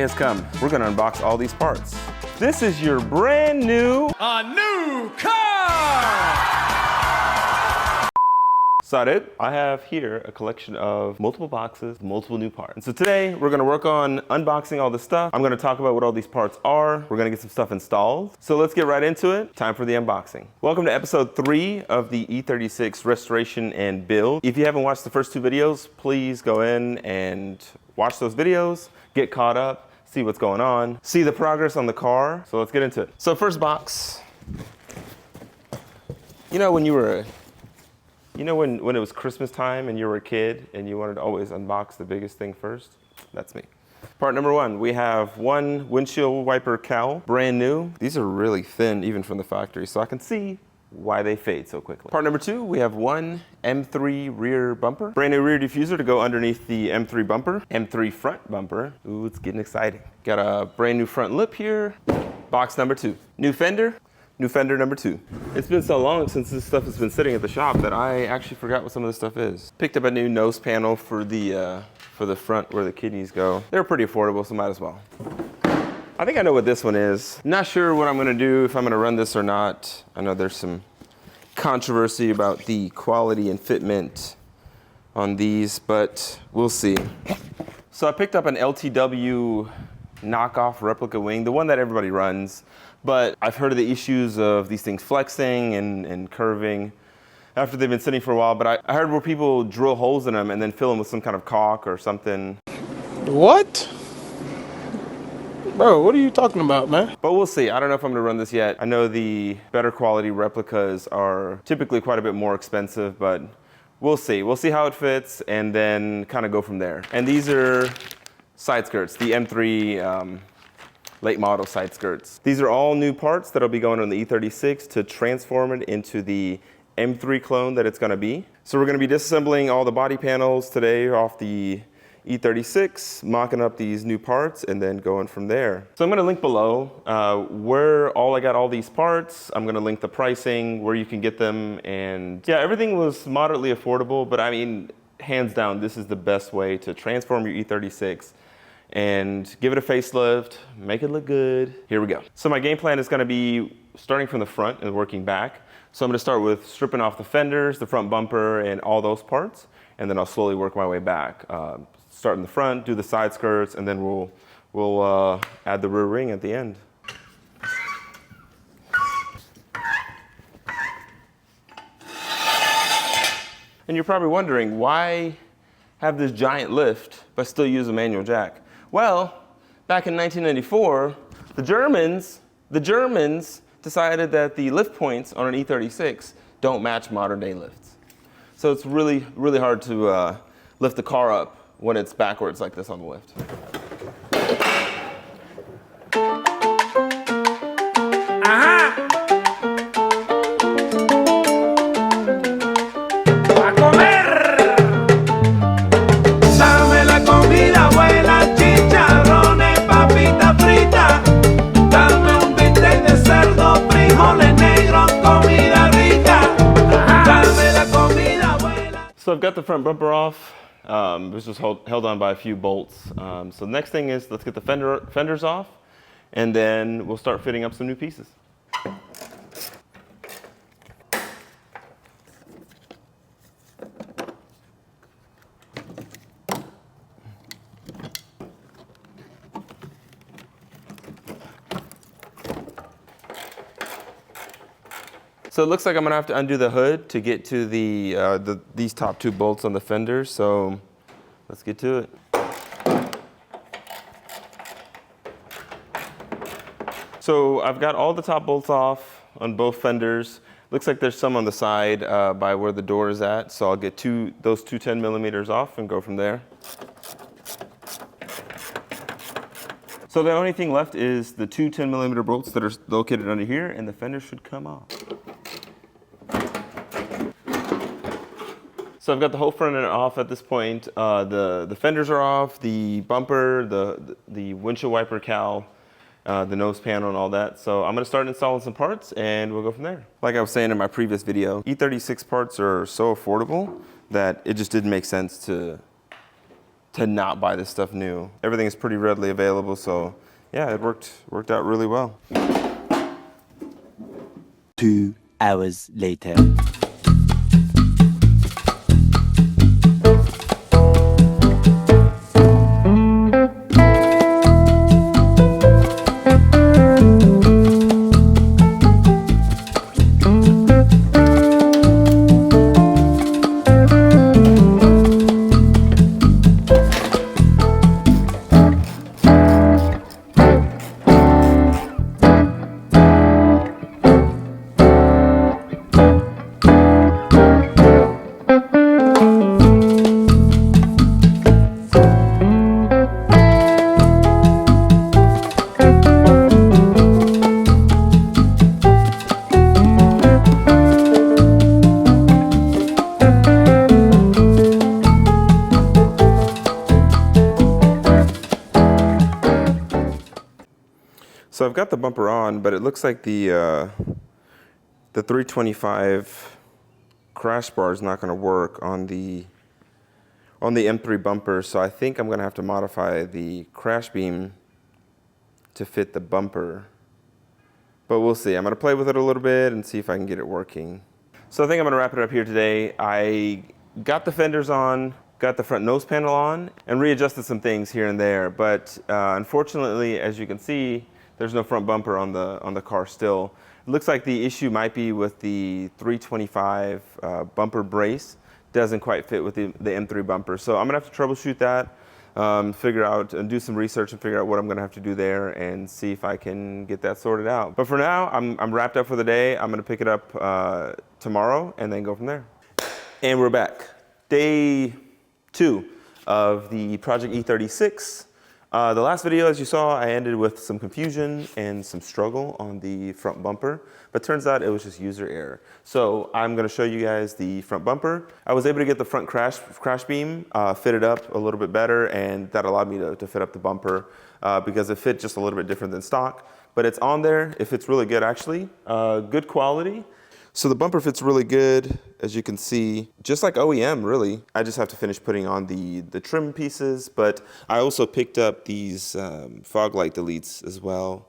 has come. We're gonna unbox all these parts. This is your brand new... A new car! Excited. I have here a collection of multiple boxes, multiple new parts. And so today we're gonna work on unboxing all this stuff. I'm gonna talk about what all these parts are. We're gonna get some stuff installed. So let's get right into it. Time for the unboxing. Welcome to episode 3 of the E36 restoration and build. If you haven't watched the first 2 videos, please go in and watch those videos, get caught up, see what's going on, see the progress on the car. So let's get into it. So first box, you know when it was Christmas time and you were a kid and you wanted to always unbox the biggest thing first? That's me. Part number 1, we have one windshield wiper cowl, brand new. These are really thin even from the factory, so I can see why they fade so quickly. Part number 2, we have one M3 rear bumper. Brand new rear diffuser to go underneath the M3 bumper. M3 front bumper. Ooh, it's getting exciting. Got a brand new front lip here. Box number 2. New fender. New fender number 2. It's been so long since this stuff has been sitting at the shop that I actually forgot what some of this stuff is. Picked up a new nose panel for the front where the kidneys go. They're pretty affordable, so might as well. I think I know what this one is. Not sure what I'm gonna do, if I'm gonna run this or not. I know there's some controversy about the quality and fitment on these, but we'll see. So I picked up an LTW knockoff replica wing, the one that everybody runs. But I've heard of the issues of these things flexing and curving after they've been sitting for a while. But I heard where people drill holes in them and then fill them with some kind of caulk or something. What? Bro, what are you talking about, man? But we'll see. I don't know if I'm gonna run this yet. I know the better quality replicas are typically quite a bit more expensive, but we'll see. We'll see how it fits and then kind of go from there. And these are side skirts, the M3 late model side skirts. These are all new parts that'll be going on the E36 to transform it into the M3 clone that it's gonna be. So we're gonna be disassembling all the body panels today off the E36, mocking up these new parts, and then going from there. So I'm gonna link below where I got all these parts. I'm gonna link the pricing, where you can get them, and yeah, everything was moderately affordable, but I mean, hands down, this is the best way to transform your E36 and give it a facelift, make it look good. Here we go. So my game plan is gonna be starting from the front and working back. So I'm gonna start with stripping off the fenders, the front bumper, and all those parts, and then I'll slowly work my way back. Start in the front, do the side skirts, and then we'll add the rear ring at the end. And you're probably wondering, why have this giant lift but still use a manual jack? Well, back in 1994, the Germans decided that the lift points on an E36 don't match modern day lifts. So it's really, really hard to lift the car up when it's backwards like this on the lift. So I've got the front bumper off. It was just held on by a few bolts. So the next thing is, let's get the fenders off, and then we'll start fitting up some new pieces. So it looks like I'm gonna have to undo the hood to get to these top 2 bolts on the fenders. So let's get to it. So I've got all the top bolts off on both fenders. Looks like there's some on the side by where the door is at. So I'll get those two 10mm off and go from there. So the only thing left is the 2 10mm bolts that are located under here, and the fender should come off. So I've got the whole front end off at this point. The fenders are off, the bumper, the windshield wiper cowl, the nose panel and all that. So I'm gonna start installing some parts and we'll go from there. Like I was saying in my previous video, E36 parts are so affordable that it just didn't make sense to to not buy this stuff new. Everything is pretty readily available, so yeah, it worked out really well. 2 hours later. So I've got the bumper on, but it looks like the 325 crash bar is not going to work on the M3 bumper. So I think I'm going to have to modify the crash beam to fit the bumper. But we'll see. I'm going to play with it a little bit and see if I can get it working. So I think I'm going to wrap it up here today. I got the fenders on, got the front nose panel on, and readjusted some things here and there. But unfortunately, as you can see, there's no front bumper on the car still. It looks like the issue might be with the 325 bumper brace. Doesn't quite fit with the M3 bumper. So I'm gonna have to troubleshoot that, figure out and do some research and figure out what I'm gonna have to do there and see if I can get that sorted out. But for now, I'm wrapped up for the day. I'm gonna pick it up tomorrow and then go from there. And we're back. Day 2 of the Project E36. The last video, as you saw, I ended with some confusion and some struggle on the front bumper, but turns out it was just user error. So I'm gonna show you guys the front bumper. I was able to get the front crash beam fitted up a little bit better, and that allowed me to fit up the bumper because it fit just a little bit different than stock, but it's on there. It fits really good, actually. Good quality. So the bumper fits really good, as you can see, just like OEM, really. I just have to finish putting on the trim pieces, but I also picked up these fog light deletes as well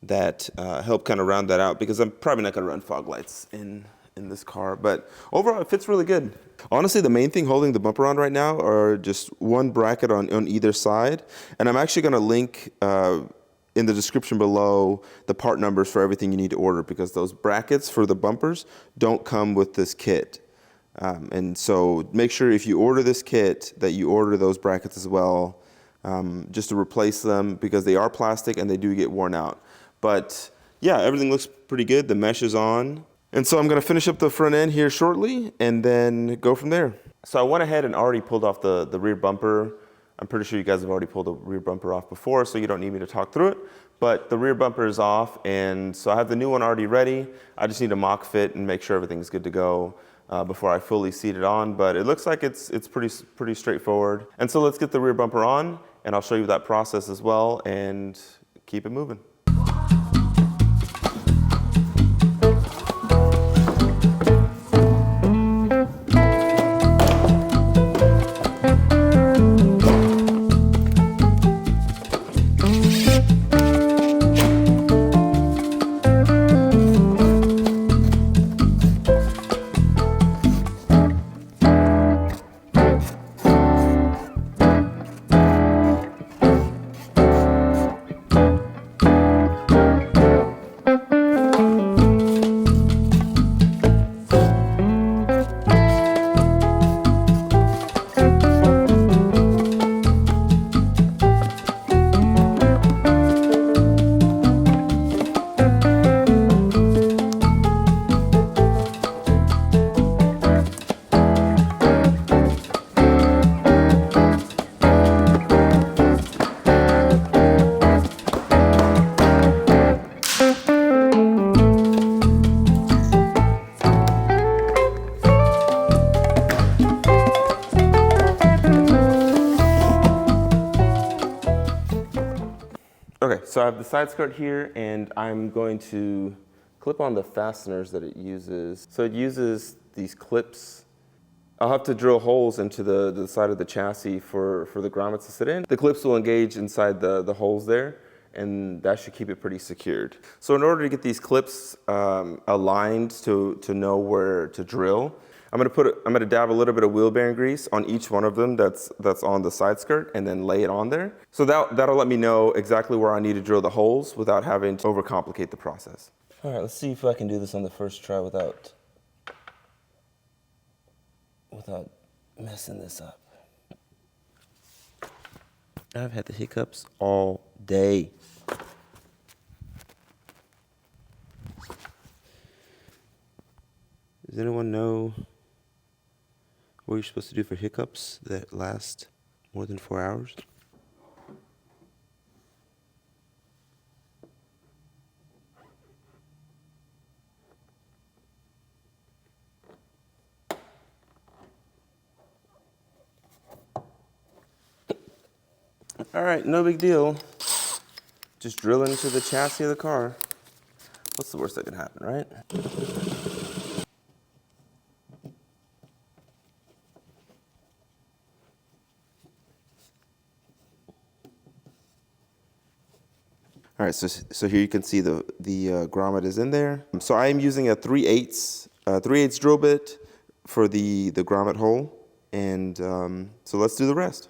that help kind of round that out, because I'm probably not gonna run fog lights in this car, but overall it fits really good. Honestly, the main thing holding the bumper on right now are just one bracket on either side, and I'm actually gonna link in the description below the part numbers for everything you need to order, because those brackets for the bumpers don't come with this kit. And so make sure if you order this kit that you order those brackets as well, just to replace them, because they are plastic and they do get worn out. But yeah, everything looks pretty good. The mesh is on. And so I'm gonna finish up the front end here shortly and then go from there. So I went ahead and already pulled off the rear bumper. I'm pretty sure you guys have already pulled the rear bumper off before, so you don't need me to talk through it. But the rear bumper is off, and so I have the new one already ready. I just need to mock fit and make sure everything's good to go before I fully seat it on. But it looks like it's pretty straightforward. And so let's get the rear bumper on, and I'll show you that process as well, and keep it moving. Okay, so I have the side skirt here, and I'm going to clip on the fasteners that it uses. So it uses these clips I'll have to drill holes into the side of the chassis for the grommets to sit in. The clips will engage inside the holes there, and that should keep it pretty secured. So in order to get these clips aligned to know where to drill, I'm gonna dab a little bit of wheel bearing grease on each one of them that's on the side skirt, and then lay it on there. So that'll let me know exactly where I need to drill the holes without having to overcomplicate the process. All right, let's see if I can do this on the first try without messing this up. I've had the hiccups all day. Does anyone know what you're supposed to do for hiccups that last more than 4 hours? All right, no big deal. Just drill into the chassis of the car. What's the worst that can happen, right? All right, so here you can see the grommet is in there. So I am using a 3/8 drill bit for the grommet hole, and so let's do the rest.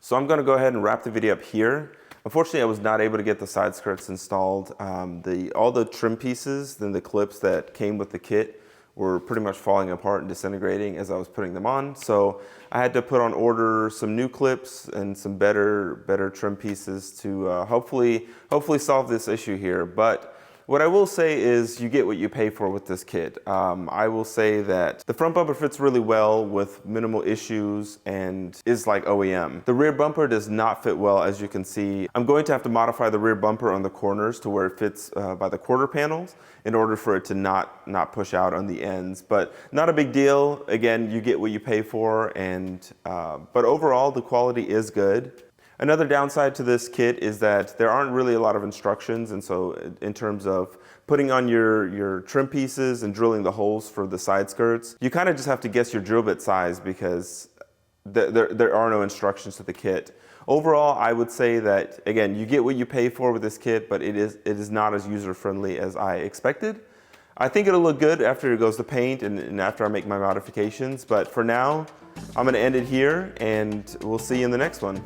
So I'm gonna go ahead and wrap the video up here. Unfortunately, I was not able to get the side skirts installed. All the trim pieces, then the clips that came with the kit were pretty much falling apart and disintegrating as I was putting them on. So I had to put on order some new clips and some better trim pieces to hopefully solve this issue here. But what I will say is you get what you pay for with this kit. I will say that the front bumper fits really well with minimal issues and is like OEM. The rear bumper does not fit well, as you can see. I'm going to have to modify the rear bumper on the corners to where it fits by the quarter panels in order for it to not push out on the ends. But not a big deal. Again, you get what you pay for, and but overall the quality is good. Another downside to this kit is that there aren't really a lot of instructions, and so in terms of putting on your trim pieces and drilling the holes for the side skirts, you kind of just have to guess your drill bit size because there are no instructions to the kit. Overall, I would say that, again, you get what you pay for with this kit, but it is not as user-friendly as I expected. I think it'll look good after it goes to paint and after I make my modifications, but for now, I'm gonna end it here, and we'll see you in the next one.